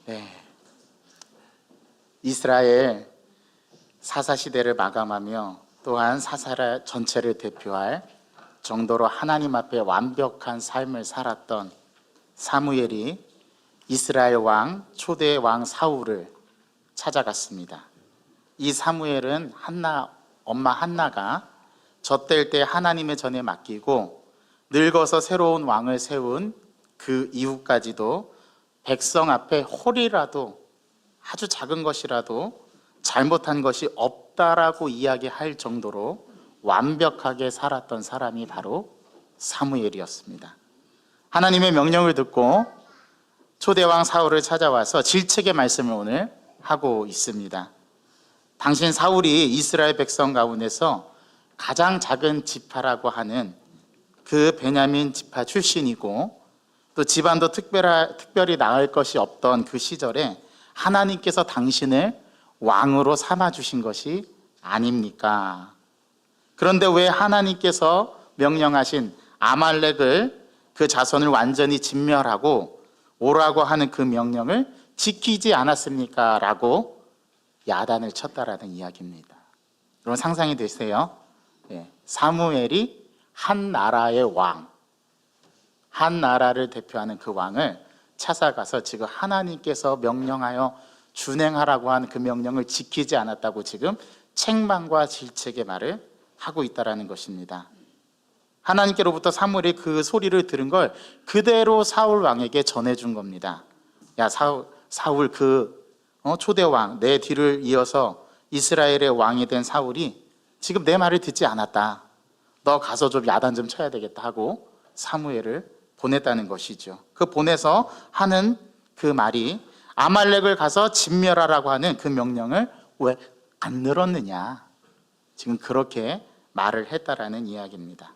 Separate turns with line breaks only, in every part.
네. 이스라엘 사사시대를 마감하며 또한 사사라 전체를 대표할 정도로 하나님 앞에 완벽한 삶을 살았던 사무엘이 이스라엘 왕, 초대 왕 사울을 찾아갔습니다. 이 사무엘은 엄마 한나가 젖될 때 하나님의 전에 맡기고 늙어서 새로운 왕을 세운 그 이후까지도 백성 앞에 홀이라도, 아주 작은 것이라도 잘못한 것이 없다라고 이야기할 정도로 완벽하게 살았던 사람이 바로 사무엘이었습니다. 하나님의 명령을 듣고 초대왕 사울을 찾아와서 질책의 말씀을 오늘 하고 있습니다. 당신 사울이 이스라엘 백성 가운데서 가장 작은 지파라고 하는 그 베냐민 지파 출신이고, 또 집안도 특별히 나을 것이 없던 그 시절에 하나님께서 당신을 왕으로 삼아주신 것이 아닙니까? 그런데 왜 하나님께서 명령하신 아말렉을, 그 자손을 완전히 진멸하고 오라고 하는 그 명령을 지키지 않았습니까? 라고 야단을 쳤다라는 이야기입니다. 여러분 상상이 되세요? 사무엘이 한 나라의 왕, 한 나라를 대표하는 그 왕을 찾아가서 지금 하나님께서 명령하여 준행하라고 하는 그 명령을 지키지 않았다고 지금 책망과 질책의 말을 하고 있다는 것입니다. 하나님께로부터 사무엘이 그 소리를 들은 걸 그대로 사울 왕에게 전해준 겁니다. 야, 사울 그 초대 왕, 내 뒤를 이어서 이스라엘의 왕이 된 사울이 지금 내 말을 듣지 않았다. 너 가서 좀 야단 좀 쳐야 되겠다 하고 사무엘을 보냈다는 것이죠. 그 보내서 하는 그 말이 아말렉을 가서 진멸하라고 하는 그 명령을 왜 안 늘었느냐, 지금 그렇게 말을 했다라는 이야기입니다.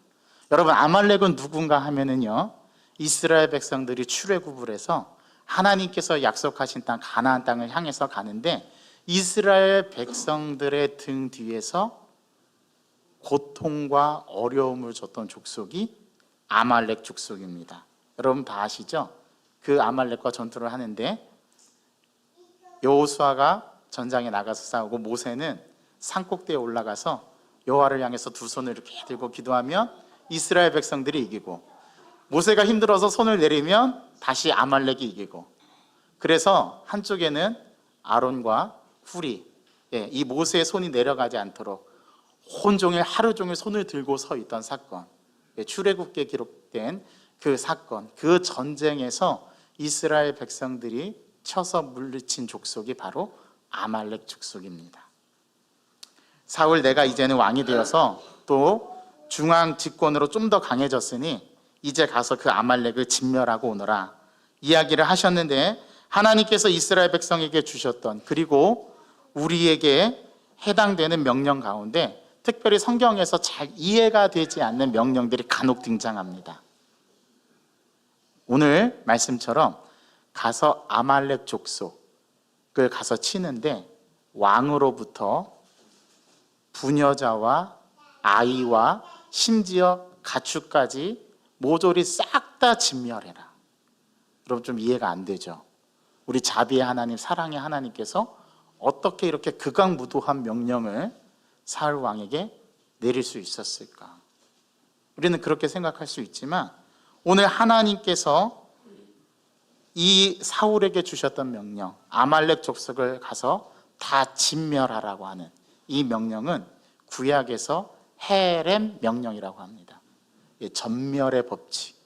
여러분, 아말렉은 누군가 하면은요, 이스라엘 백성들이 출애굽을 해서 하나님께서 약속하신 땅 가나안 땅을 향해서 가는데 이스라엘 백성들의 등 뒤에서 고통과 어려움을 줬던 족속이 아말렉 족속입니다. 여러분 다 아시죠? 그 아말렉과 전투를 하는데 여호수아가 전장에 나가서 싸우고 모세는 산꼭대에 올라가서 여호와를 향해서 두 손을 이렇게 들고 기도하면 이스라엘 백성들이 이기고, 모세가 힘들어서 손을 내리면 다시 아말렉이 이기고, 그래서 한쪽에는 아론과 훌이, 이 모세의 손이 내려가지 않도록 온종일 하루 종일 손을 들고 서 있던 사건, 출애굽기에 기록된 그 사건, 그 전쟁에서 이스라엘 백성들이 쳐서 물리친 족속이 바로 아말렉 족속입니다. 사울, 내가 이제는 왕이 되어서 또 중앙 집권으로 좀 더 강해졌으니 이제 가서 그 아말렉을 진멸하고 오너라 이야기를 하셨는데, 하나님께서 이스라엘 백성에게 주셨던, 그리고 우리에게 해당되는 명령 가운데 특별히 성경에서 잘 이해가 되지 않는 명령들이 간혹 등장합니다. 오늘 말씀처럼 가서 아말렉 족속을 가서 치는데 왕으로부터 부녀자와 아이와 심지어 가축까지 모조리 싹 다 진멸해라. 여러분 좀 이해가 안 되죠? 우리 자비의 하나님, 사랑의 하나님께서 어떻게 이렇게 극악무도한 명령을 사울 왕에게 내릴 수 있었을까? 우리는 그렇게 생각할 수 있지만 오늘 하나님께서 이 사울에게 주셨던 명령, 아말렉 족속을 가서 다 진멸하라고 하는 이 명령은 구약에서 헤렘 명령이라고 합니다. 전멸의 법칙,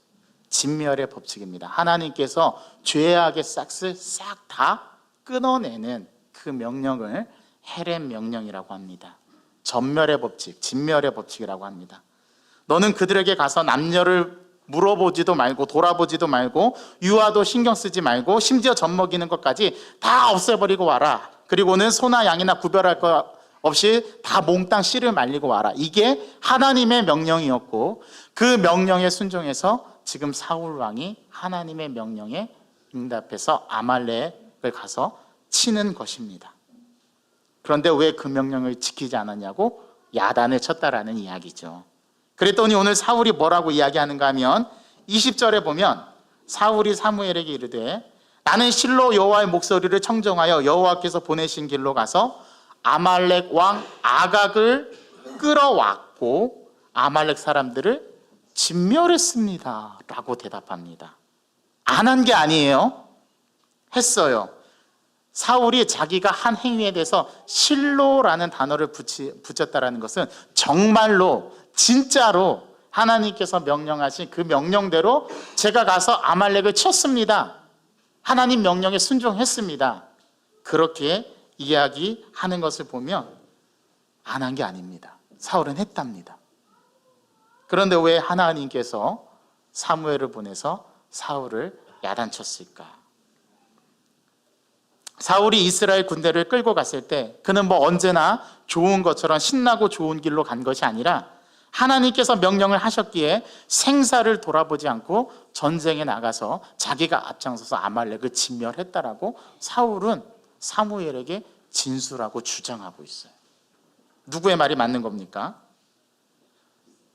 진멸의 법칙입니다. 하나님께서 죄악의 싹을 싹 다 끊어내는 그 명령을 헤렘 명령이라고 합니다. 전멸의 법칙, 진멸의 법칙이라고 합니다. 너는 그들에게 가서 남녀를 물어보지도 말고 돌아보지도 말고 유아도 신경 쓰지 말고 심지어 젖먹이는 것까지 다 없애버리고 와라. 그리고는 소나 양이나 구별할 것 없이 다 몽땅 씨를 말리고 와라. 이게 하나님의 명령이었고, 그 명령에 순종해서 지금 사울 왕이 하나님의 명령에 응답해서 아말렉을 가서 치는 것입니다. 그런데 왜 그 명령을 지키지 않았냐고 야단을 쳤다라는 이야기죠. 그랬더니 오늘 사울이 뭐라고 이야기하는가 하면 20절에 보면 사울이 사무엘에게 이르되 나는 실로 여호와의 목소리를 청정하여 여호와께서 보내신 길로 가서 아말렉 왕 아각을 끌어왔고 아말렉 사람들을 진멸했습니다 라고 대답합니다. 안 한 게 아니에요. 했어요. 사울이 자기가 한 행위에 대해서 실로라는 단어를 붙였다는 것은 정말로 진짜로 하나님께서 명령하신 그 명령대로 제가 가서 아말렉을 쳤습니다. 하나님 명령에 순종했습니다. 그렇게 이야기하는 것을 보면 안 한 게 아닙니다. 사울은 했답니다. 그런데 왜 하나님께서 사무엘을 보내서 사울을 야단쳤을까? 사울이 이스라엘 군대를 끌고 갔을 때 그는 뭐 언제나 좋은 것처럼 신나고 좋은 길로 간 것이 아니라 하나님께서 명령을 하셨기에 생사를 돌아보지 않고 전쟁에 나가서 자기가 앞장서서 아말렉을 진멸했다라고 사울은 사무엘에게 진술하고 주장하고 있어요. 누구의 말이 맞는 겁니까?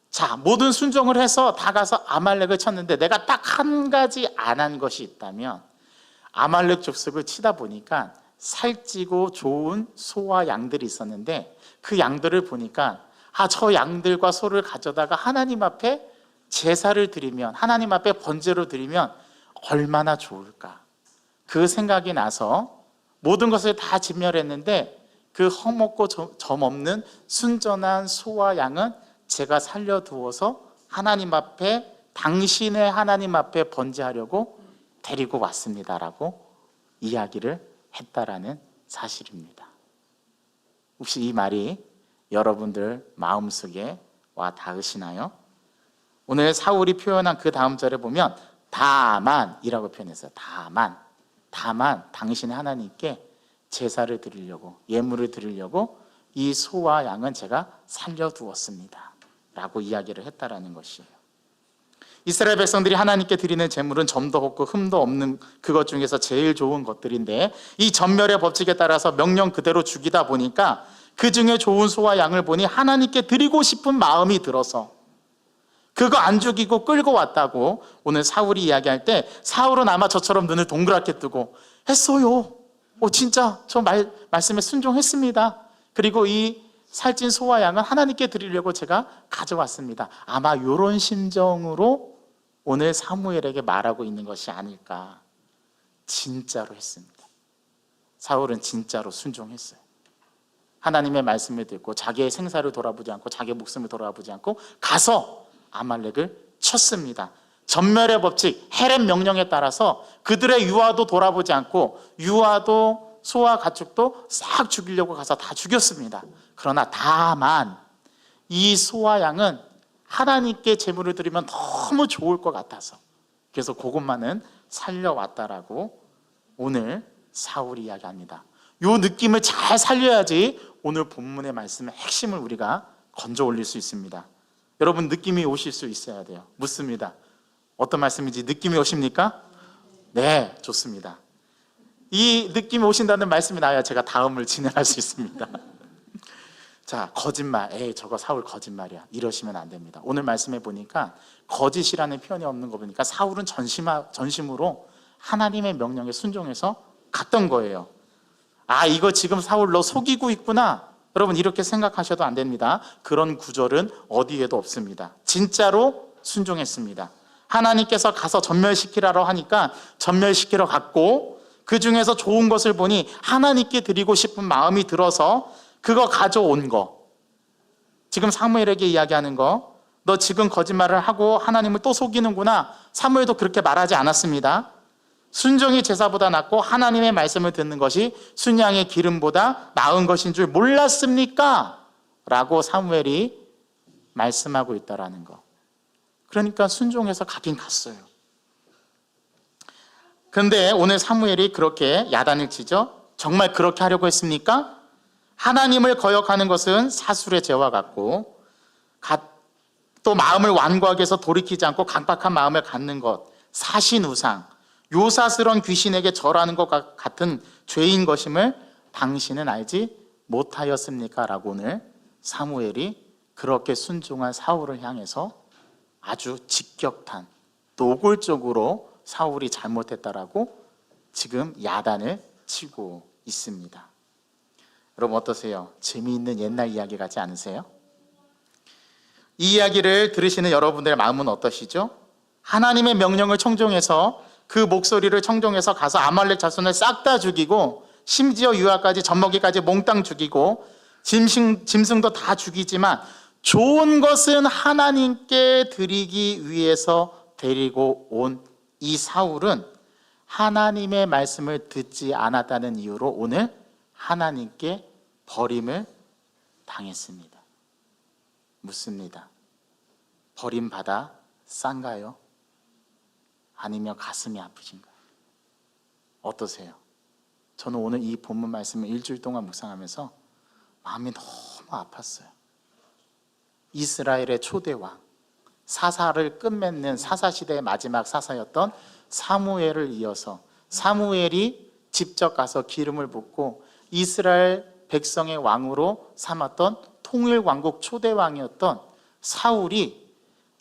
자, 모든 순종을 해서 다 가서 아말렉을 쳤는데 내가 딱 한 가지 안 한 것이 있다면 아말렉 족속을 치다 보니까 살찌고 좋은 소와 양들이 있었는데 그 양들을 보니까 저 양들과 소를 가져다가 하나님 앞에 제사를 드리면, 하나님 앞에 번제로 드리면 얼마나 좋을까. 그 생각이 나서 모든 것을 다 진멸했는데 그 헐먹고 점 없는 순전한 소와 양은 제가 살려두어서 하나님 앞에, 당신의 하나님 앞에 번제하려고 데리고 왔습니다라고 이야기를 했다라는 사실입니다. 혹시 이 말이 여러분들 마음속에 와 닿으시나요? 오늘 사울이 표현한 그 다음 절에 보면 다만이라고 표현했어요. 다만 당신의 하나님께 제사를 드리려고, 예물을 드리려고 이 소와 양은 제가 살려두었습니다 라고 이야기를 했다라는 것이에요. 이스라엘 백성들이 하나님께 드리는 제물은 점도 없고 흠도 없는 그것 중에서 제일 좋은 것들인데 이 전멸의 법칙에 따라서 명령 그대로 죽이다 보니까 그 중에 좋은 소와 양을 보니 하나님께 드리고 싶은 마음이 들어서 그거 안 죽이고 끌고 왔다고 오늘 사울이 이야기할 때 사울은 아마 저처럼 눈을 동그랗게 뜨고 했어요. 진짜 저 말씀에 순종했습니다. 그리고 이 살찐 소와 양은 하나님께 드리려고 제가 가져왔습니다. 아마 이런 심정으로 오늘 사무엘에게 말하고 있는 것이 아닐까. 진짜로 했습니다. 사울은 진짜로 순종했어요. 하나님의 말씀을 듣고 자기의 생사를 돌아보지 않고 자기의 목숨을 돌아보지 않고 가서 아말렉을 쳤습니다. 전멸의 법칙, 헤렘 명령에 따라서 그들의 유아도 돌아보지 않고 유아도 소와 가축도 싹 죽이려고 가서 다 죽였습니다. 그러나 다만 이 소와 양은 하나님께 제물을 드리면 너무 좋을 것 같아서 그래서 그것만은 살려왔다라고 오늘 사울이 이야기합니다. 이 느낌을 잘 살려야지 오늘 본문의 말씀의 핵심을 우리가 건져 올릴 수 있습니다. 여러분 느낌이 오실 수 있어야 돼요. 묻습니다. 어떤 말씀인지 느낌이 오십니까? 네, 좋습니다. 이 느낌이 오신다는 말씀이 나야 제가 다음을 진행할 수 있습니다. 자, 거짓말. 저거 사울 거짓말이야. 이러시면 안 됩니다. 오늘 말씀해 보니까 거짓이라는 표현이 없는 거 보니까 사울은 전심으로 하나님의 명령에 순종해서 갔던 거예요. 이거 지금 사울 너 속이고 있구나. 여러분 이렇게 생각하셔도 안 됩니다. 그런 구절은 어디에도 없습니다. 진짜로 순종했습니다. 하나님께서 가서 전멸시키라고 하니까 전멸시키러 갔고 그 중에서 좋은 것을 보니 하나님께 드리고 싶은 마음이 들어서 그거 가져온 거. 지금 사무엘에게 이야기하는 거. 너 지금 거짓말을 하고 하나님을 또 속이는구나. 사무엘도 그렇게 말하지 않았습니다. 순종이 제사보다 낫고 하나님의 말씀을 듣는 것이 순양의 기름보다 나은 것인 줄 몰랐습니까? 라고 사무엘이 말씀하고 있다라는 거. 그러니까 순종해서 가긴 갔어요. 그런데 오늘 사무엘이 그렇게 야단을 치죠. 정말 그렇게 하려고 했습니까? 하나님을 거역하는 것은 사술의 죄와 같고 또 마음을 완고하게 해서 돌이키지 않고 강박한 마음을 갖는 것, 사신우상, 요사스러운 귀신에게 절하는 것 같은 죄인 것임을 당신은 알지 못하였습니까? 라고 오늘 사무엘이 그렇게 순종한 사울을 향해서 아주 직격탄, 노골적으로 사울이 잘못했다라고 지금 야단을 치고 있습니다. 여러분 어떠세요? 재미있는 옛날 이야기 같지 않으세요? 이 이야기를 들으시는 여러분들의 마음은 어떠시죠? 하나님의 명령을 청종해서 그 목소리를 청종해서 가서 아말렉 자손을 싹 다 죽이고 심지어 유아까지 젖먹이까지 몽땅 죽이고 짐승도 다 죽이지만 좋은 것은 하나님께 드리기 위해서 데리고 온 이 사울은 하나님의 말씀을 듣지 않았다는 이유로 오늘 하나님께 버림을 당했습니다. 묻습니다. 버림받아 싼가요? 아니면 가슴이 아프신가요? 어떠세요? 저는 오늘 이 본문 말씀을 일주일 동안 묵상하면서 마음이 너무 아팠어요. 이스라엘의 초대왕, 사사를 끝맺는 사사시대의 마지막 사사였던 사무엘을 이어서 사무엘이 직접 가서 기름을 붓고 이스라엘 백성의 왕으로 삼았던 통일왕국 초대왕이었던 사울이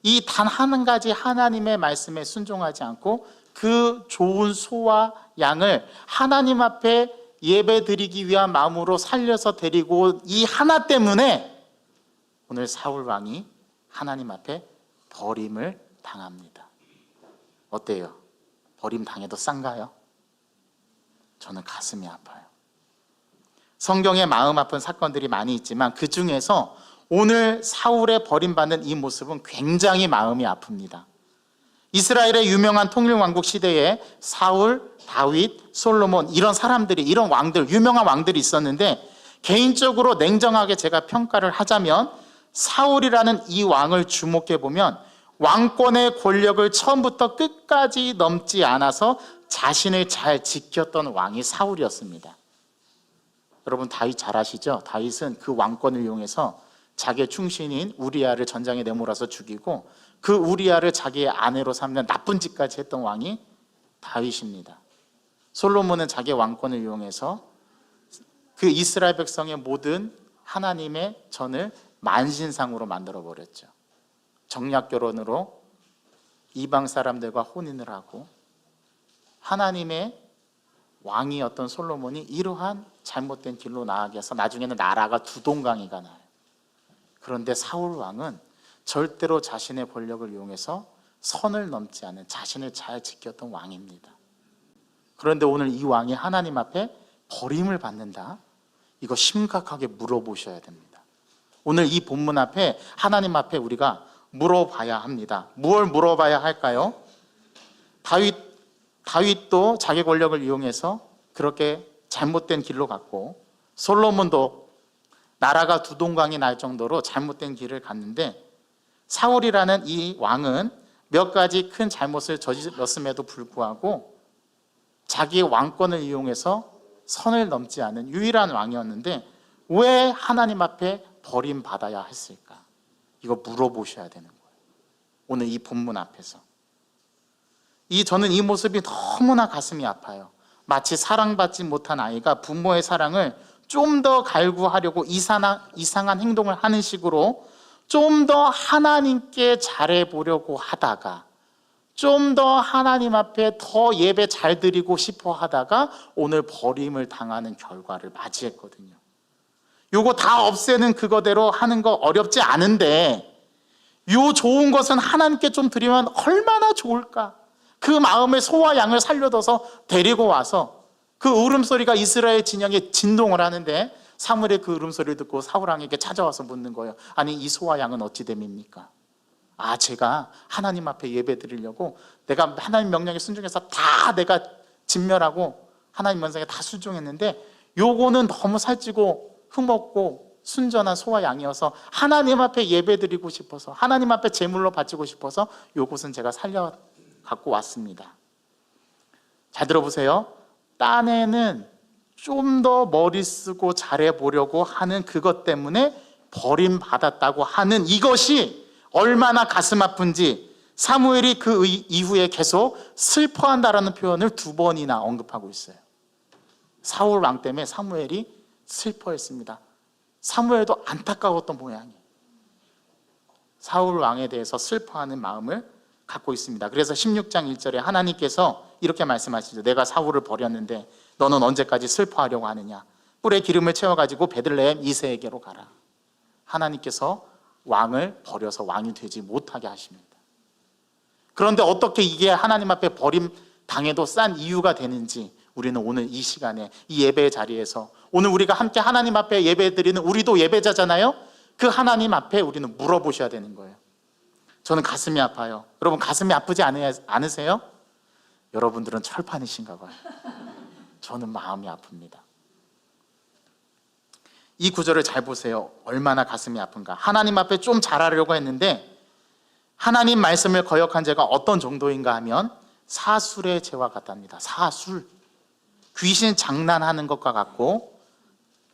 이 단 한 가지 하나님의 말씀에 순종하지 않고 그 좋은 소와 양을 하나님 앞에 예배드리기 위한 마음으로 살려서 데리고 이 하나 때문에 오늘 사울 왕이 하나님 앞에 버림을 당합니다. 어때요? 버림 당해도 싼가요? 저는 가슴이 아파요. 성경에 마음 아픈 사건들이 많이 있지만 그 중에서 오늘 사울의 버림받는 이 모습은 굉장히 마음이 아픕니다. 이스라엘의 유명한 통일왕국 시대에 사울, 다윗, 솔로몬 이런 사람들이, 이런 왕들, 유명한 왕들이 있었는데 개인적으로 냉정하게 제가 평가를 하자면 사울이라는 이 왕을 주목해 보면 왕권의 권력을 처음부터 끝까지 넘지 않아서 자신을 잘 지켰던 왕이 사울이었습니다. 여러분 다윗 잘 아시죠? 다윗은 그 왕권을 이용해서 자기의 충신인 우리아를 전장에 내몰아서 죽이고 그 우리아를 자기의 아내로 삼는 나쁜 짓까지 했던 왕이 다윗입니다. 솔로몬은 자기의 왕권을 이용해서 그 이스라엘 백성의 모든 하나님의 전을 만신상으로 만들어버렸죠. 정략 결혼으로 이방 사람들과 혼인을 하고 하나님의 왕이었던 솔로몬이 이러한 잘못된 길로 나아가게 해서 나중에는 나라가 두 동강이가 나요. 그런데 사울 왕은 절대로 자신의 권력을 이용해서 선을 넘지 않은 자신을 잘 지켰던 왕입니다. 그런데 오늘 이 왕이 하나님 앞에 버림을 받는다? 이거 심각하게 물어보셔야 됩니다. 오늘 이 본문 앞에 하나님 앞에 우리가 물어봐야 합니다. 무엇을 물어봐야 할까요? 다윗도 자기 권력을 이용해서 그렇게 잘못된 길로 갔고 솔로몬도 나라가 두 동강이 날 정도로 잘못된 길을 갔는데 사울이라는 이 왕은 몇 가지 큰 잘못을 저질렀음에도 불구하고 자기의 왕권을 이용해서 선을 넘지 않은 유일한 왕이었는데 왜 하나님 앞에 버림받아야 했을까? 이거 물어보셔야 되는 거예요. 오늘 이 본문 앞에서. 저는 이 모습이 너무나 가슴이 아파요. 마치 사랑받지 못한 아이가 부모의 사랑을 좀 더 갈구하려고 이상한 행동을 하는 식으로 좀 더 하나님께 잘해보려고 하다가 좀 더 하나님 앞에 더 예배 잘 드리고 싶어 하다가 오늘 버림을 당하는 결과를 맞이했거든요. 요거 다 없애는 그거대로 하는 거 어렵지 않은데 요 좋은 것은 하나님께 좀 드리면 얼마나 좋을까? 그 마음의 소와 양을 살려둬서 데리고 와서 그 울음소리가 이스라엘 진영에 진동을 하는데 사무엘의 그 울음소리를 듣고 사울 왕에게 찾아와서 묻는 거예요. 아니 이 소와 양은 어찌 됨입니까? 제가 하나님 앞에 예배 드리려고 내가 하나님 명령에 순종해서 다 내가 진멸하고 하나님 명령에 다 순종했는데 요거는 너무 살찌고 흠없고 순전한 소와 양이어서 하나님 앞에 예배 드리고 싶어서 하나님 앞에 제물로 바치고 싶어서 요것은 제가 살려 갖고 왔습니다. 잘 들어보세요. 딴에는 좀 더 머리 쓰고 잘해보려고 하는 그것 때문에 버림받았다고 하는 이것이 얼마나 가슴 아픈지 사무엘이 그 이후에 계속 슬퍼한다라는 표현을 2번이나 언급하고 있어요. 사울 왕 때문에 사무엘이 슬퍼했습니다. 사무엘도 안타까웠던 모양이에요. 사울 왕에 대해서 슬퍼하는 마음을 갖고 있습니다. 그래서 16장 1절에 하나님께서 이렇게 말씀하시죠. 내가 사울을 버렸는데 너는 언제까지 슬퍼하려고 하느냐. 뿔에 기름을 채워가지고 베들레헴 이새에게로 가라. 하나님께서 왕을 버려서 왕이 되지 못하게 하십니다. 그런데 어떻게 이게 하나님 앞에 버림당해도 싼 이유가 되는지 우리는 오늘 이 시간에 이 예배의 자리에서 오늘 우리가 함께 하나님 앞에 예배드리는 우리도 예배자잖아요. 그 하나님 앞에 우리는 물어보셔야 되는 거예요. 저는 가슴이 아파요. 여러분 가슴이 아프지 않으세요? 여러분들은 철판이신가 봐요. 저는 마음이 아픕니다. 이 구절을 잘 보세요. 얼마나 가슴이 아픈가. 하나님 앞에 좀 잘하려고 했는데 하나님 말씀을 거역한 죄가 어떤 정도인가 하면 사술의 죄와 같답니다. 사술. 귀신 장난하는 것과 같고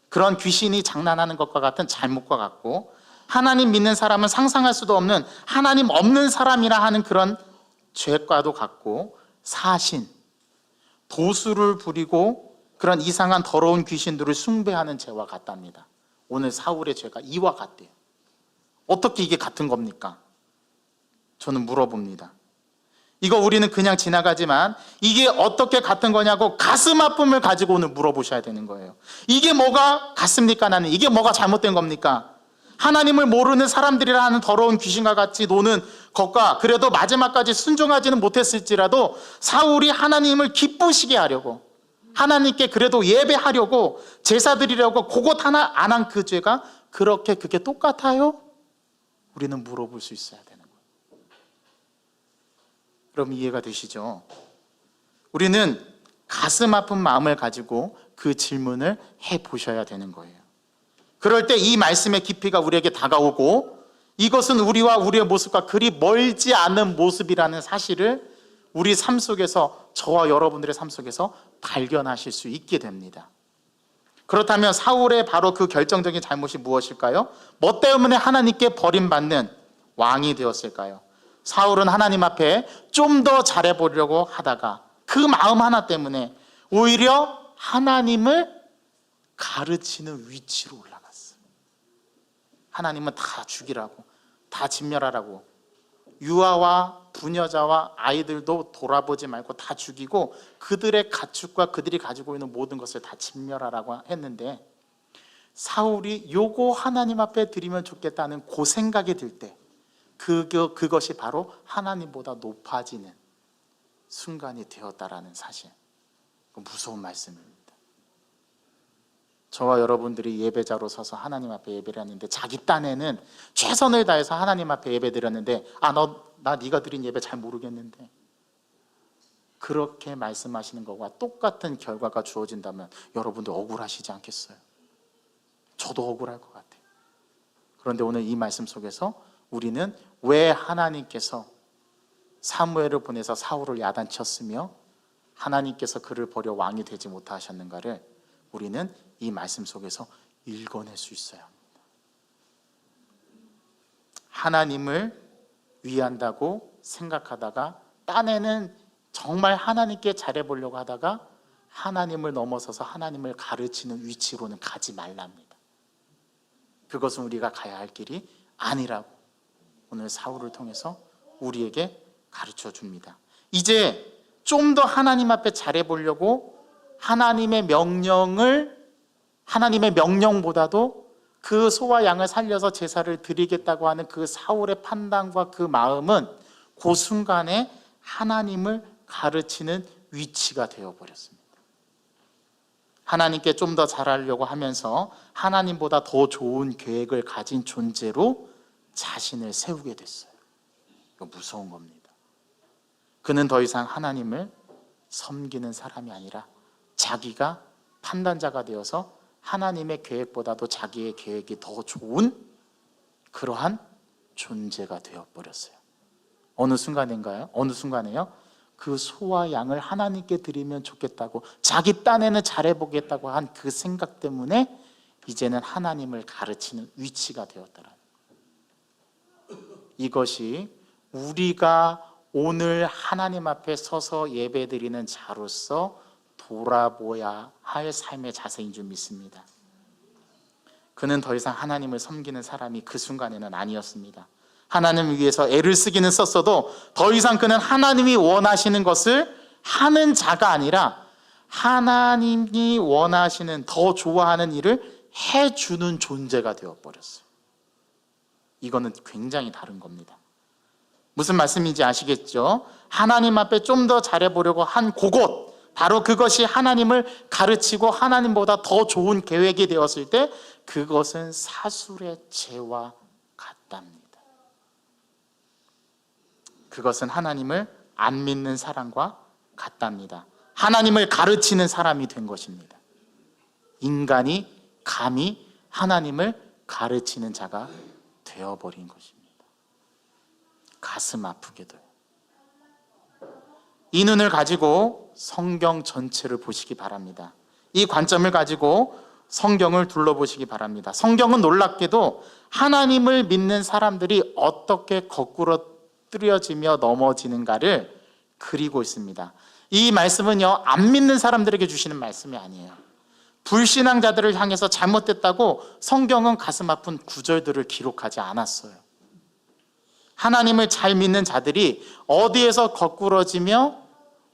그런 귀신이 장난하는 것과 같은 잘못과 같고 하나님 믿는 사람은 상상할 수도 없는 하나님 없는 사람이라 하는 그런 죄과도 같고 사신, 도수를 부리고 그런 이상한 더러운 귀신들을 숭배하는 죄와 같답니다. 오늘 사울의 죄가 이와 같대요. 어떻게 이게 같은 겁니까? 저는 물어봅니다. 이거 우리는 그냥 지나가지만 이게 어떻게 같은 거냐고 가슴 아픔을 가지고 오늘 물어보셔야 되는 거예요. 이게 뭐가 같습니까? 나는 이게 뭐가 잘못된 겁니까? 하나님을 모르는 사람들이라 하는 더러운 귀신과 같이 노는 것과 그래도 마지막까지 순종하지는 못했을지라도 사울이 하나님을 기쁘시게 하려고 하나님께 그래도 예배하려고 제사 드리려고 그것 하나 안 한 그 죄가 그렇게 그게 똑같아요? 우리는 물어볼 수 있어야 되는 거예요. 그럼 이해가 되시죠? 우리는 가슴 아픈 마음을 가지고 그 질문을 해보셔야 되는 거예요. 그럴 때 이 말씀의 깊이가 우리에게 다가오고 이것은 우리와 우리의 모습과 그리 멀지 않은 모습이라는 사실을 우리 삶 속에서 저와 여러분들의 삶 속에서 발견하실 수 있게 됩니다. 그렇다면 사울의 바로 그 결정적인 잘못이 무엇일까요? 뭐 때문에 하나님께 버림받는 왕이 되었을까요? 사울은 하나님 앞에 좀 더 잘해보려고 하다가 그 마음 하나 때문에 오히려 하나님을 가르치는 위치로 올라갔어요. 하나님은 다 죽이라고, 다 진멸하라고, 유아와 부녀자와 아이들도 돌아보지 말고 다 죽이고 그들의 가축과 그들이 가지고 있는 모든 것을 다 진멸하라고 했는데 사울이 요거 하나님 앞에 드리면 좋겠다는 그 생각이 들 때 그것이 바로 하나님보다 높아지는 순간이 되었다라는 사실. 무서운 말씀입니다. 저와 여러분들이 예배자로 서서 하나님 앞에 예배를 했는데 자기 딴에는 최선을 다해서 하나님 앞에 예배 드렸는데 나 네가 드린 예배 잘 모르겠는데 그렇게 말씀하시는 것과 똑같은 결과가 주어진다면 여러분들 억울하시지 않겠어요? 저도 억울할 것 같아요. 그런데 오늘 이 말씀 속에서 우리는 왜 하나님께서 사무엘을 보내서 사울을 야단쳤으며 하나님께서 그를 버려 왕이 되지 못하셨는가를 우리는 이 말씀 속에서 읽어낼 수 있어야 합니다. 하나님을 위한다고 생각하다가 딴에는 정말 하나님께 잘해보려고 하다가 하나님을 넘어서서 하나님을 가르치는 위치로는 가지 말랍니다. 그것은 우리가 가야 할 길이 아니라고 오늘 사울을 통해서 우리에게 가르쳐 줍니다. 이제 좀 더 하나님 앞에 잘해보려고 하나님의 명령보다도 그 소와 양을 살려서 제사를 드리겠다고 하는 그 사울의 판단과 그 마음은 그 순간에 하나님을 가르치는 위치가 되어버렸습니다. 하나님께 좀 더 잘하려고 하면서 하나님보다 더 좋은 계획을 가진 존재로 자신을 세우게 됐어요. 이거 무서운 겁니다. 그는 더 이상 하나님을 섬기는 사람이 아니라 자기가 판단자가 되어서 하나님의 계획보다도 자기의 계획이 더 좋은 그러한 존재가 되어버렸어요. 어느 순간에요? 그 소와 양을 하나님께 드리면 좋겠다고 자기 딴에는 잘해보겠다고 한 그 생각 때문에 이제는 하나님을 가르치는 위치가 되었더라. 이것이 우리가 오늘 하나님 앞에 서서 예배드리는 자로서 돌아보아야 할 삶의 자세인 줄 믿습니다. 그는 더 이상 하나님을 섬기는 사람이 그 순간에는 아니었습니다. 하나님을 위해서 애를 쓰기는 썼어도 더 이상 그는 하나님이 원하시는 것을 하는 자가 아니라 하나님이 원하시는 더 좋아하는 일을 해주는 존재가 되어버렸어요. 이거는 굉장히 다른 겁니다. 무슨 말씀인지 아시겠죠? 하나님 앞에 좀 더 잘해보려고 한 그곳, 바로 그것이 하나님을 가르치고 하나님보다 더 좋은 계획이 되었을 때 그것은 사술의 죄와 같답니다. 그것은 하나님을 안 믿는 사람과 같답니다. 하나님을 가르치는 사람이 된 것입니다. 인간이 감히 하나님을 가르치는 자가 되어버린 것입니다. 가슴 아프게도요. 이 눈을 가지고 성경 전체를 보시기 바랍니다. 이 관점을 가지고 성경을 둘러보시기 바랍니다. 성경은 놀랍게도 하나님을 믿는 사람들이 어떻게 거꾸로 뜨려지며 넘어지는가를 그리고 있습니다. 이 말씀은요, 안 믿는 사람들에게 주시는 말씀이 아니에요. 불신앙자들을 향해서 잘못됐다고 성경은 가슴 아픈 구절들을 기록하지 않았어요. 하나님을 잘 믿는 자들이 어디에서 거꾸러지며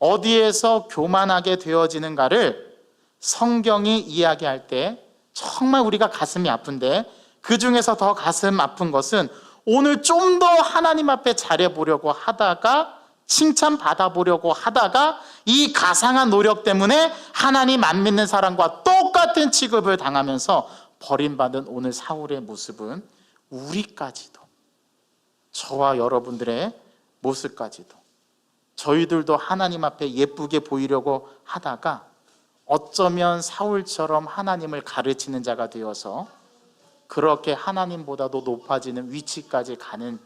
어디에서 교만하게 되어지는가를 성경이 이야기할 때 정말 우리가 가슴이 아픈데, 그 중에서 더 가슴 아픈 것은 오늘 좀 더 하나님 앞에 잘해보려고 하다가, 칭찬받아보려고 하다가 이 가상한 노력 때문에 하나님 안 믿는 사람과 똑같은 취급을 당하면서 버림받은 오늘 사울의 모습은 우리까지도, 저와 여러분들의 모습까지도, 저희들도 하나님 앞에 예쁘게 보이려고 하다가 어쩌면 사울처럼 하나님을 가르치는 자가 되어서 그렇게 하나님보다도 높아지는 위치까지 가는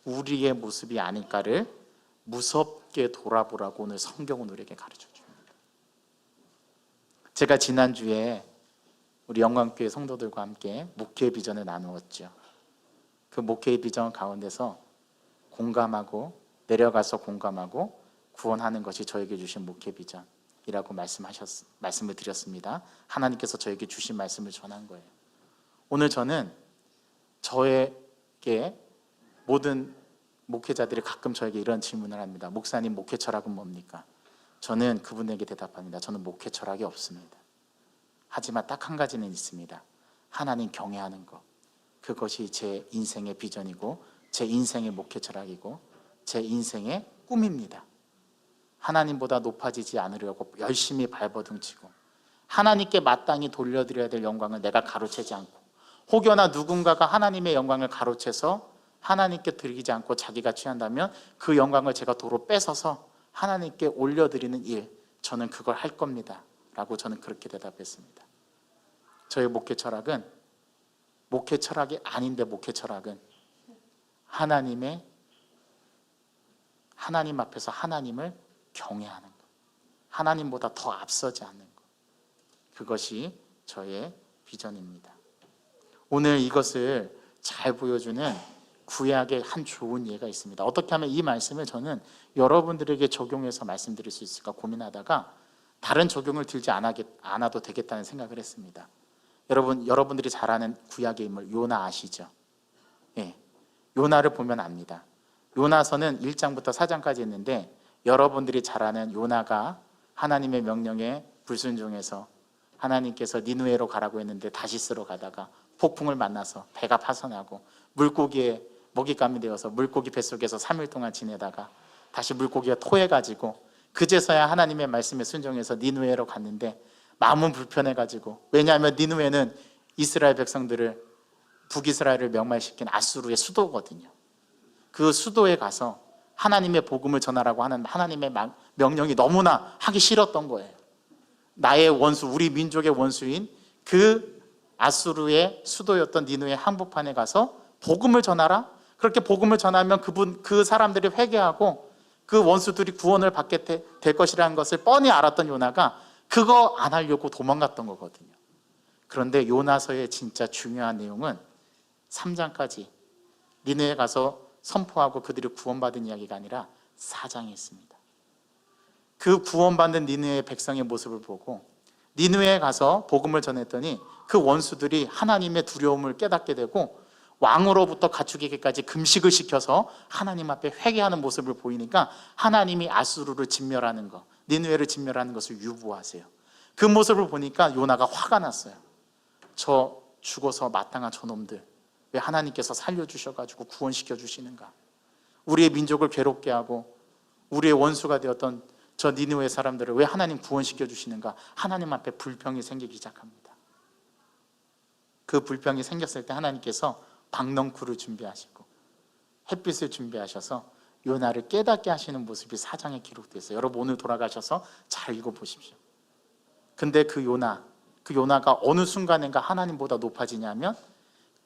우리의 모습이 아닐까를 무섭게 돌아보라고 오늘 성경은 우리에게 가르쳐 줍니다. 제가 지난주에 우리 영광교회 성도들과 함께 목회 비전을 나누었죠. 그 목회 비전 가운데서 공감하고 내려가서 공감하고 구원하는 것이 저에게 주신 목회 비전이라고 말씀을 드렸습니다. 하나님께서 저에게 주신 말씀을 전한 거예요. 오늘 저는 저에게 모든 목회자들이 가끔 저에게 이런 질문을 합니다. 목사님, 목회 철학은 뭡니까? 저는 그분에게 대답합니다. 저는 목회 철학이 없습니다. 하지만 딱 한 가지는 있습니다. 하나님 경외하는 것. 그것이 제 인생의 비전이고 제 인생의 목회 철학이고 제 인생의 꿈입니다. 하나님보다 높아지지 않으려고 열심히 발버둥치고 하나님께 마땅히 돌려드려야 될 영광을 내가 가로채지 않고, 혹여나 누군가가 하나님의 영광을 가로채서 하나님께 드리지 않고 자기가 취한다면 그 영광을 제가 도로 뺏어서 하나님께 올려드리는 일, 저는 그걸 할 겁니다 라고 저는 그렇게 대답했습니다. 저의 목회 철학은 목회 철학이 아닌데, 목회 철학은 하나님 앞에서 하나님을 경외하는 것, 하나님보다 더 앞서지 않는 것, 그것이 저의 비전입니다. 오늘 이것을 잘 보여주는 구약의 한 좋은 예가 있습니다. 어떻게 하면 이 말씀을 저는 여러분들에게 적용해서 말씀드릴 수 있을까 고민하다가 다른 적용을 들지 않아도 되겠다는 생각을 했습니다. 여러분들이 잘 아는 구약의 인물 요나 아시죠? 예, 요나를 보면 압니다. 요나서는 1장부터 4장까지 있는데, 여러분들이 잘 아는 요나가 하나님의 명령에 불순종해서 하나님께서 니느웨로 가라고 했는데 다시스로 가다가 폭풍을 만나서 배가 파손하고 물고기에 먹잇감이 되어서 물고기 뱃속에서 3일 동안 지내다가 다시 물고기가 토해가지고 그제서야 하나님의 말씀에 순종해서 니느웨로 갔는데 마음은 불편해가지고, 왜냐하면 니느웨는 이스라엘 백성들을, 북이스라엘을 멸망시킨 아수르의 수도거든요. 그 수도에 가서 하나님의 복음을 전하라고 하는 하나님의 명령이 너무나 하기 싫었던 거예요. 나의 원수, 우리 민족의 원수인 그 아수르의 수도였던 니느웨 한복판에 가서 복음을 전하라. 그렇게 복음을 전하면 그 사람들이 회개하고 그 원수들이 구원을 받게 될 것이라는 것을 뻔히 알았던 요나가 그거 안 하려고 도망갔던 거거든요. 그런데 요나서의 진짜 중요한 내용은 3장까지 니느웨에 가서 선포하고 그들이 구원받은 이야기가 아니라 4장에 있습니다. 그 구원받는 니느웨 백성의 모습을 보고 니느웨에 가서 복음을 전했더니 그 원수들이 하나님의 두려움을 깨닫게 되고 왕으로부터 가축에게까지 금식을 시켜서 하나님 앞에 회개하는 모습을 보이니까 하나님이 아수르를 진멸하는 것, 니느웨를 진멸하는 것을 유보하세요. 그 모습을 보니까 요나가 화가 났어요. 저 죽어서 마땅한 저놈들 왜 하나님께서 살려주셔가지고 구원시켜 주시는가? 우리의 민족을 괴롭게 하고 우리의 원수가 되었던 저 니느웨 사람들을 왜 하나님 구원시켜 주시는가? 하나님 앞에 불평이 생기기 시작합니다. 그 불평이 생겼을 때 하나님께서 박넝쿨을 준비하시고 햇빛을 준비하셔서 요나를 깨닫게 하시는 모습이 4장에 기록되어 있어요. 여러분 오늘 돌아가셔서 잘 읽어보십시오. 근데 그 요나가 어느 순간인가 하나님보다 높아지냐면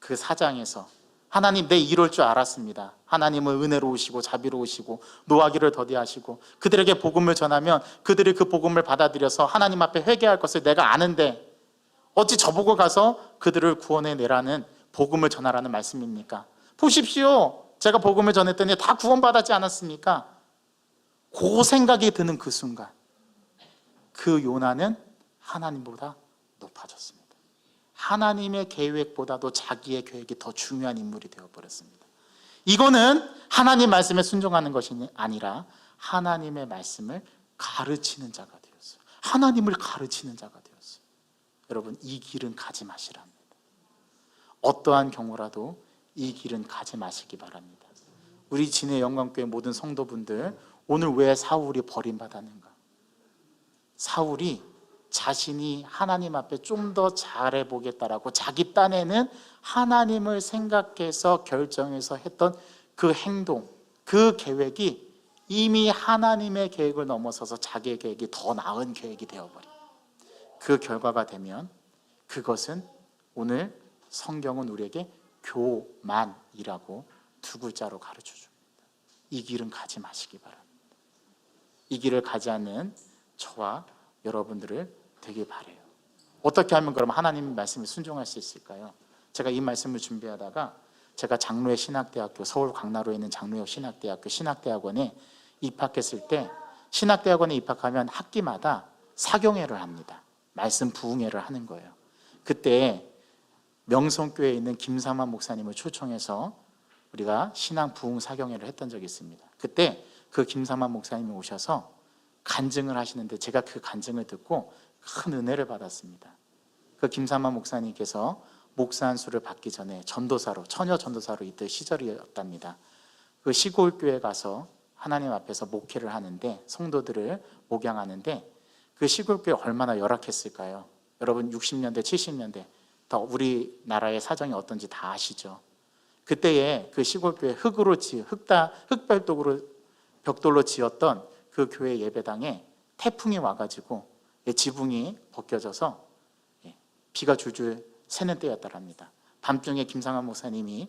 그 4장에서 하나님 내 이럴 줄 알았습니다. 하나님은 은혜로우시고 자비로우시고 노하기를 더디하시고 그들에게 복음을 전하면 그들이 그 복음을 받아들여서 하나님 앞에 회개할 것을 내가 아는데 어찌 저보고 가서 그들을 구원해내라는 복음을 전하라는 말씀입니까? 보십시오. 제가 복음을 전했더니 다 구원받았지 않았습니까? 그 생각이 드는 그 순간 그 요나는 하나님보다 높아졌습니다. 하나님의 계획보다도 자기의 계획이 더 중요한 인물이 되어버렸습니다. 이거는 하나님 말씀에 순종하는 것이 아니라 하나님의 말씀을 가르치는 자가 되었어요. 하나님을 가르치는 자가 되었어요. 여러분 이 길은 가지 마시랍니다. 어떠한 경우라도 이 길은 가지 마시기 바랍니다. 우리 진해 영광교회 모든 성도분들, 오늘 왜 사울이 버림받았는가? 사울이 자신이 하나님 앞에 좀 더 잘해보겠다라고 자기 딴에는 하나님을 생각해서 결정해서 했던 그 행동, 그 계획이 이미 하나님의 계획을 넘어서서 자기의 계획이 더 나은 계획이 되어버린 그 결과가 되면 그것은 오늘 성경은 우리에게 교만이라고 두 글자로 가르쳐 줍니다. 이 길은 가지 마시기 바랍니다. 이 길을 가지 않는 저와 여러분들을 되길 바라요. 어떻게 하면 그럼 하나님 말씀에 순종할 수 있을까요? 제가 이 말씀을 준비하다가 제가 장로의 신학대학교, 서울 강나루에 있는 장로의 신학대학교 신학대학원에 입학했을 때 신학대학원에 입학하면 학기마다 사경회를 합니다. 말씀 부흥회를 하는 거예요. 그때 명성교회에 있는 김삼환 목사님을 초청해서 우리가 신앙 부흥 사경회를 했던 적이 있습니다. 그때 그 김삼환 목사님이 오셔서 간증을 하시는데 제가 그 간증을 듣고 큰 은혜를 받았습니다. 그 김삼환 목사님께서 목사 안수를 받기 전에 전도사로, 처녀 전도사로 있던 시절이었답니다. 그 시골 교회 가서 하나님 앞에서 목회를 하는데, 성도들을 목양하는데 그 시골 교회 얼마나 열악했을까요? 여러분 60년대 70년대 더 우리나라의 사정이 어떤지 다 아시죠? 그때에 그 시골 교회 흙벽돌로 지었던 그 교회 예배당에 태풍이 와가지고 지붕이 벗겨져서 비가 줄줄 새는 때였더랍니다. 밤중에 김상환 목사님이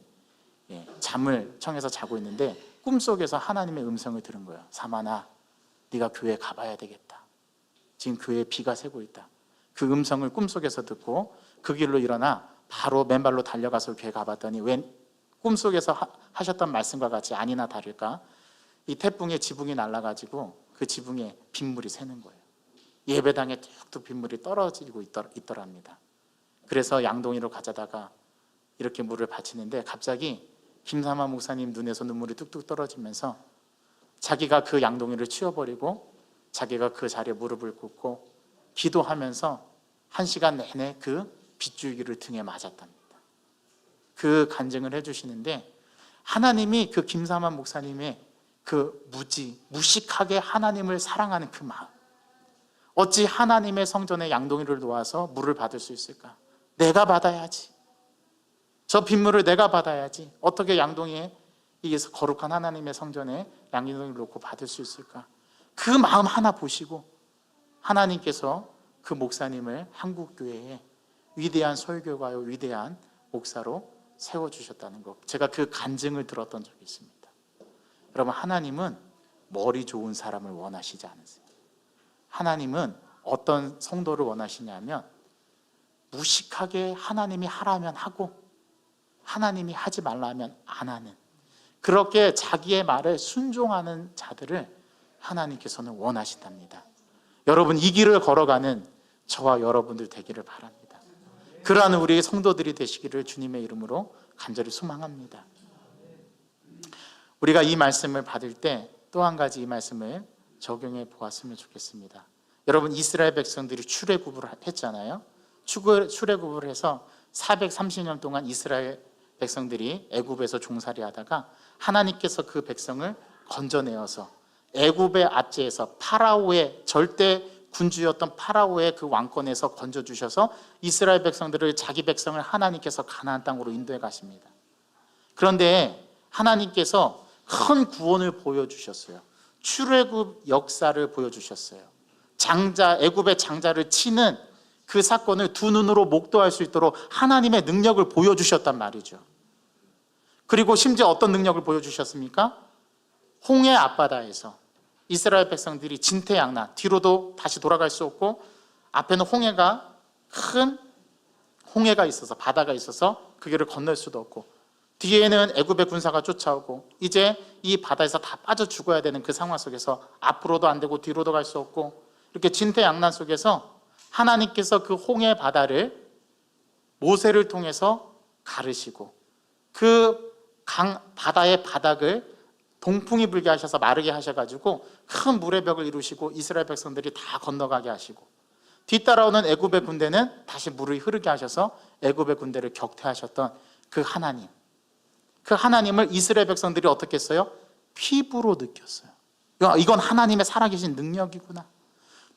잠을 청해서 자고 있는데 꿈속에서 하나님의 음성을 들은 거예요. 사만아, 네가 교회 가봐야 되겠다. 지금 교회에 비가 새고 있다. 그 음성을 꿈속에서 듣고 그 길로 일어나 바로 맨발로 달려가서 교회 가봤더니 웬 꿈속에서 하셨던 말씀과 같이 아니나 다를까 이 태풍에 지붕이 날아가지고 그 지붕에 빗물이 새는 거예요. 예배당에 뚝뚝 빗물이 떨어지고 있더랍니다. 그래서 양동이로 가져다가 이렇게 물을 바치는데 갑자기 김삼환 목사님 눈에서 눈물이 뚝뚝 떨어지면서 자기가 그 양동이를 치워버리고 자기가 그 자리에 무릎을 꿇고 기도하면서 1시간 내내 그 빗줄기를 등에 맞았답니다. 그 간증을 해주시는데 하나님이 그 김삼환 목사님의 그 무식하게 하나님을 사랑하는 그 마음, 어찌 하나님의 성전에 양동이를 놓아서 물을 받을 수 있을까? 내가 받아야지. 저 빗물을 내가 받아야지. 어떻게 양동이에 이 거룩한 하나님의 성전에 양동이를 놓고 받을 수 있을까? 그 마음 하나 보시고 하나님께서 그 목사님을 한국교회에 위대한 설교가요, 위대한 목사로 세워주셨다는 것, 제가 그 간증을 들었던 적이 있습니다. 여러분, 하나님은 머리 좋은 사람을 원하시지 않으세요. 하나님은 어떤 성도를 원하시냐면 무식하게 하나님이 하라면 하고 하나님이 하지 말라면 안 하는, 그렇게 자기의 말에 순종하는 자들을 하나님께서는 원하신답니다. 여러분, 이 길을 걸어가는 저와 여러분들 되기를 바랍니다. 그러한 우리 성도들이 되시기를 주님의 이름으로 간절히 소망합니다. 우리가 이 말씀을 받을 때 또 한 가지 이 말씀을 적용해 보았으면 좋겠습니다. 여러분, 이스라엘 백성들이 출애굽을 했잖아요. 출애굽을 해서 430년 동안 이스라엘 백성들이 애굽에서 종살이 하다가 하나님께서 그 백성을 건져내어서 애굽의 압제에서 파라오의 절대 군주였던 파라오의 그 왕권에서 건져주셔서 이스라엘 백성들을, 자기 백성을 하나님께서 가나안 땅으로 인도해 가십니다. 그런데 하나님께서 큰 구원을 보여주셨어요. 출애굽 역사를 보여주셨어요. 애굽의 장자를 치는 그 사건을 두 눈으로 목도할 수 있도록 하나님의 능력을 보여주셨단 말이죠. 그리고 심지어 어떤 능력을 보여주셨습니까? 홍해 앞바다에서 이스라엘 백성들이 진퇴양난, 뒤로도 다시 돌아갈 수 없고, 앞에는 큰 홍해가 있어서, 바다가 있어서 그 길을 건널 수도 없고, 뒤에는 애굽의 군사가 쫓아오고, 이제 이 바다에서 다 빠져 죽어야 되는 그 상황 속에서 앞으로도 안 되고 뒤로도 갈 수 없고, 이렇게 진퇴양난 속에서 하나님께서 그 홍해 바다를 모세를 통해서 가르시고, 그 바다의 바닥을 동풍이 불게 하셔서 마르게 하셔가지고 큰 물의 벽을 이루시고 이스라엘 백성들이 다 건너가게 하시고, 뒤따라오는 애굽의 군대는 다시 물을 흐르게 하셔서 애굽의 군대를 격퇴하셨던 그 하나님, 그 하나님을 이스라엘 백성들이 어떻게 했어요? 피부로 느꼈어요. 이건 하나님의 살아계신 능력이구나.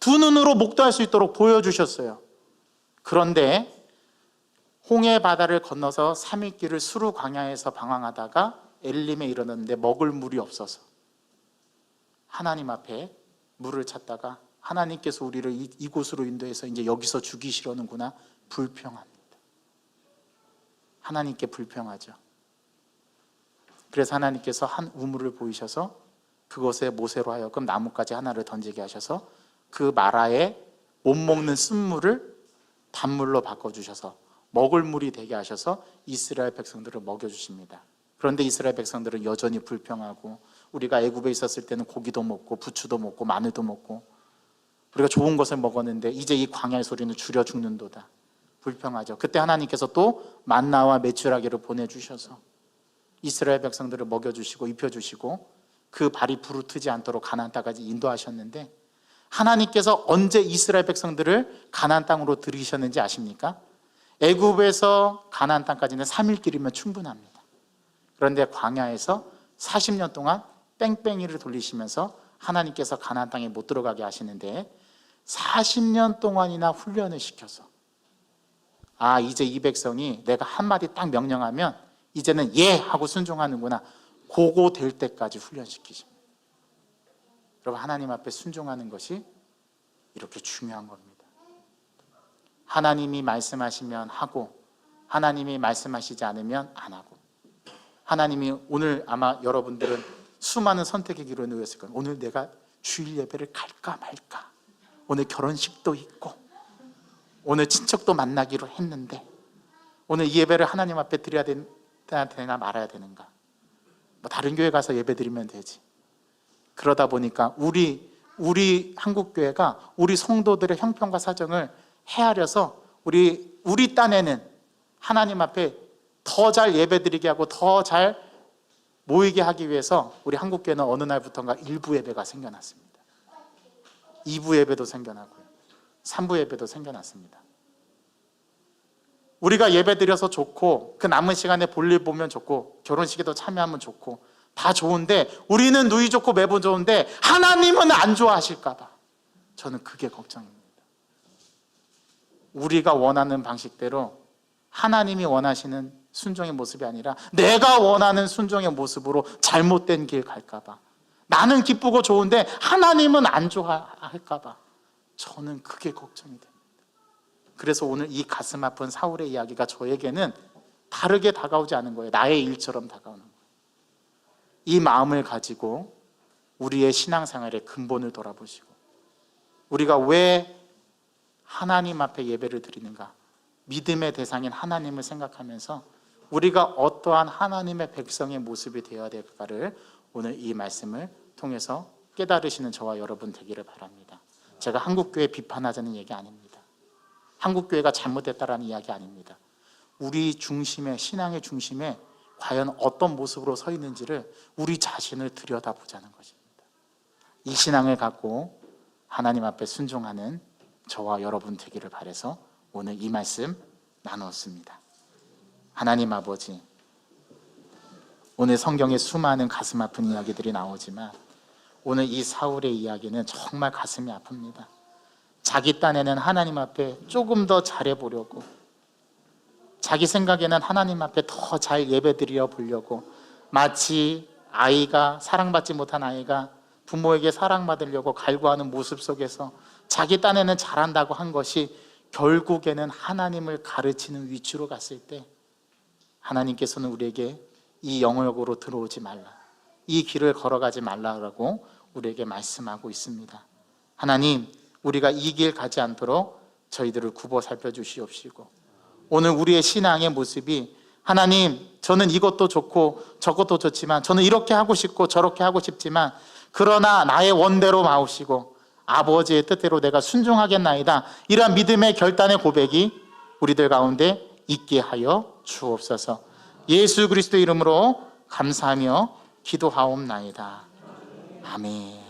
두 눈으로 목도할 수 있도록 보여주셨어요. 그런데 홍해 바다를 건너서 3일 길을 수르 광야에서 방황하다가 엘림에 이르렀는데 먹을 물이 없어서 하나님 앞에 물을 찾다가 하나님께서 우리를 이곳으로 인도해서 이제 여기서 죽이시려는구나. 불평합니다. 하나님께 불평하죠. 그래서 하나님께서 한 우물을 보이셔서 그곳에 모세로 하여금 나뭇가지 하나를 던지게 하셔서 그 마라에 못 먹는 쓴물을 단물로 바꿔주셔서 먹을 물이 되게 하셔서 이스라엘 백성들을 먹여주십니다. 그런데 이스라엘 백성들은 여전히 불평하고, 우리가 애굽에 있었을 때는 고기도 먹고 부추도 먹고 마늘도 먹고 우리가 좋은 것을 먹었는데 이제 이 광야의 소리는 줄여 죽는도다. 불평하죠. 그때 하나님께서 또 만나와 메추라기를 보내주셔서 이스라엘 백성들을 먹여주시고 입혀주시고 그 발이 부르트지 않도록 가나안 땅까지 인도하셨는데, 하나님께서 언제 이스라엘 백성들을 가나안 땅으로 들이셨는지 아십니까? 애굽에서 가나안 땅까지는 3일 길이면 충분합니다. 그런데 광야에서 40년 동안 뺑뺑이를 돌리시면서 하나님께서 가나안 땅에 못 들어가게 하시는데, 40년 동안이나 훈련을 시켜서 이제 이 백성이 내가 한마디 딱 명령하면 이제는 예 하고 순종하는구나, 그거 될 때까지 훈련시키십니다. 여러분, 하나님 앞에 순종하는 것이 이렇게 중요한 겁니다. 하나님이 말씀하시면 하고, 하나님이 말씀하시지 않으면 안 하고, 하나님이 오늘 아마 여러분들은 수많은 선택의 길을 놓였을 거예요. 오늘 내가 주일 예배를 갈까 말까, 오늘 결혼식도 있고 오늘 친척도 만나기로 했는데 오늘 이 예배를 하나님 앞에 드려야 되나 말아야 되는가, 다른 교회 가서 예배 드리면 되지. 그러다 보니까 우리 한국교회가 우리 성도들의 형편과 사정을 헤아려서 우리 딴에는 하나님 앞에 더 잘 예배드리게 하고 더 잘 모이게 하기 위해서 우리 한국교회는 어느 날부터인가 1부 예배가 생겨났습니다. 2부 예배도 생겨나고요, 3부 예배도 생겨났습니다. 우리가 예배드려서 좋고 그 남은 시간에 볼일 보면 좋고 결혼식에도 참여하면 좋고 다 좋은데, 우리는 누이 좋고 매번 좋은데 하나님은 안 좋아하실까 봐 저는 그게 걱정입니다. 우리가 원하는 방식대로, 하나님이 원하시는 순종의 모습이 아니라 내가 원하는 순종의 모습으로 잘못된 길 갈까 봐, 나는 기쁘고 좋은데 하나님은 안 좋아할까 봐 저는 그게 걱정이 됩니다. 그래서 오늘 이 가슴 아픈 사울의 이야기가 저에게는 다르게 다가오지 않은 거예요. 나의 일처럼 다가오는 거예요. 이 마음을 가지고 우리의 신앙생활의 근본을 돌아보시고, 우리가 왜 하나님 앞에 예배를 드리는가, 믿음의 대상인 하나님을 생각하면서 우리가 어떠한 하나님의 백성의 모습이 되어야 될까를 오늘 이 말씀을 통해서 깨달으시는 저와 여러분 되기를 바랍니다. 제가 한국교회 비판하자는 얘기 아닙니다. 한국교회가 잘못됐다라는 이야기 아닙니다. 우리 중심에, 신앙의 중심에 과연 어떤 모습으로 서 있는지를 우리 자신을 들여다보자는 것입니다. 이 신앙을 갖고 하나님 앞에 순종하는 저와 여러분 되기를 바라서 오늘 이 말씀 나누었습니다. 하나님 아버지, 오늘 성경에 수많은 가슴 아픈 이야기들이 나오지만 오늘 이 사울의 이야기는 정말 가슴이 아픕니다. 자기 딴에는 하나님 앞에 조금 더 잘해보려고, 자기 생각에는 하나님 앞에 더 잘 예배드려 보려고, 마치 아이가, 사랑받지 못한 아이가 부모에게 사랑받으려고 갈구하는 모습 속에서 자기 딴에는 잘한다고 한 것이 결국에는 하나님을 가르치는 위치로 갔을 때 하나님께서는 우리에게 이 영역으로 들어오지 말라, 이 길을 걸어가지 말라라고 우리에게 말씀하고 있습니다. 하나님, 우리가 이 길 가지 않도록 저희들을 굽어 살펴주시옵시고, 오늘 우리의 신앙의 모습이 하나님, 저는 이것도 좋고 저것도 좋지만, 저는 이렇게 하고 싶고 저렇게 하고 싶지만, 그러나 나의 원대로 마옵시고 아버지의 뜻대로 내가 순종하겠나이다, 이러한 믿음의 결단의 고백이 우리들 가운데 있게 하여 주옵소서. 예수 그리스도의 이름으로 감사하며 기도하옵나이다. 아멘.